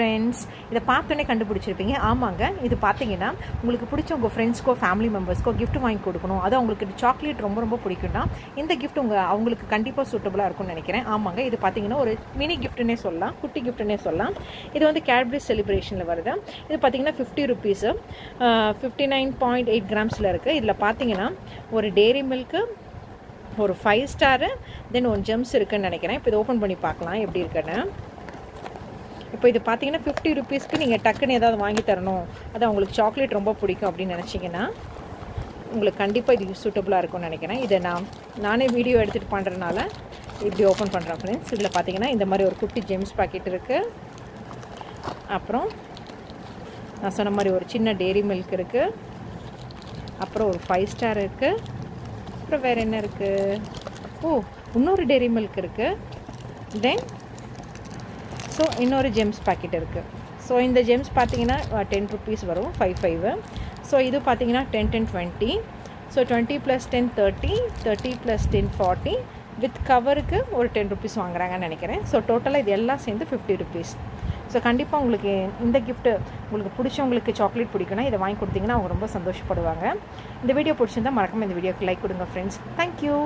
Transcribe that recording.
Friends, இதை பார்த்தோன்னே கண்டுபிடிச்சிருப்பீங்க. ஆமாங்க, இது பார்த்தீங்கன்னா உங்களுக்கு பிடிச்ச உங்கள் ஃப்ரெண்ட்ஸ்க்கோ ஃபேமிலி மெம்பர்ஸ்க்கோ கிஃப்ட் வாங்கி கொடுக்கணும். அது அவங்களுக்கு சாக்லேட் ரொம்ப ரொம்ப பிடிக்கும்னா இந்த கிஃப்ட் அவங்களுக்கு கண்டிப்பாக சூட்டபுளாக இருக்கும்னு நினைக்கிறேன். ஆமாங்க, இது பார்த்தீங்கன்னா ஒரு மினி கிஃப்ட்டுன்னே சொல்லலாம், குட்டி கிஃப்ட்டுன்னே சொல்லலாம். இது வந்து கேட்பரி செலிப்ரேஷனில் வருது. இது பார்த்தீங்கன்னா 50 ருபீஸு, 59.8 கிராம்ஸில் இருக்குது. இதில் பார்த்தீங்கன்னா ஒரு டெய்ரி மில்க்கு, ஒரு 5 ஸ்டாரு, தென் ஒரு ஜெம்ஸ் இருக்குதுன்னு நினைக்கிறேன். இப்போ இது ஓப்பன் பண்ணி பார்க்கலாம் எப்படி இருக்குன்னு. இப்போ இது பார்த்தீங்கன்னா 50 ருபீஸ்க்கு நீங்கள் டக்குன்னு ஏதாவது வாங்கி தரணும், அது அவங்களுக்கு சாக்லேட் ரொம்ப பிடிக்கும் அப்படின்னு நினச்சிங்கன்னா உங்களுக்கு கண்டிப்பாக இது சூட்டபுளாக இருக்கும்னு நினைக்கிறேன். இதை நானே வீடியோ எடுத்துகிட்டு பண்ணுறதுனால இப்படி ஓப்பன் பண்ணுறேன் ஃப்ரெண்ட்ஸ். இதில் பார்த்தீங்கன்னா இந்த மாதிரி ஒரு குட்டி ஜெம்ஸ் பாக்கெட் இருக்குது. அப்புறம் நான் சொன்ன மாதிரி ஒரு சின்ன டெய்ரி மில்க் இருக்குது. அப்புறம் ஒரு 5 ஸ்டார் இருக்குது. அப்புறம் வேறு என்ன இருக்குது? இன்னொரு டெய்ரி மில்க் இருக்குது. தென் இன்னொரு ஜெம்ஸ் பாக்கெட் இருக்குது. ஸோ இந்த ஜெம்ஸ் பார்த்தீங்கன்னா 10 ருபீஸ் வரும், 5. ஸோ இது பார்த்தீங்கன்னா 10, 10, 20. ஸோ 20 + 10 30, 30 + 10 40. வித் கவருக்கு ஒரு 10 ருபீஸ் வாங்குறாங்கன்னு நினைக்கிறேன். ஸோ டோட்டலாக இது எல்லாம் சேர்ந்து 50 ருபீஸ். ஸோ கண்டிப்பாக உங்களுக்கு இந்த கிஃப்ட்டு உங்களுக்கு பிடிச்சவங்களுக்கு சாக்லேட் பிடிக்குன்னா இதை வாங்கி கொடுத்தீங்கன்னா அவங்க ரொம்ப சந்தோஷப்படுவாங்க. இந்த வீடியோ பிடிச்சிருந்தால் மறக்காம இந்த வீடியோக்கு லைக் கொடுங்க ஃப்ரெண்ட்ஸ். தேங்க்யூ.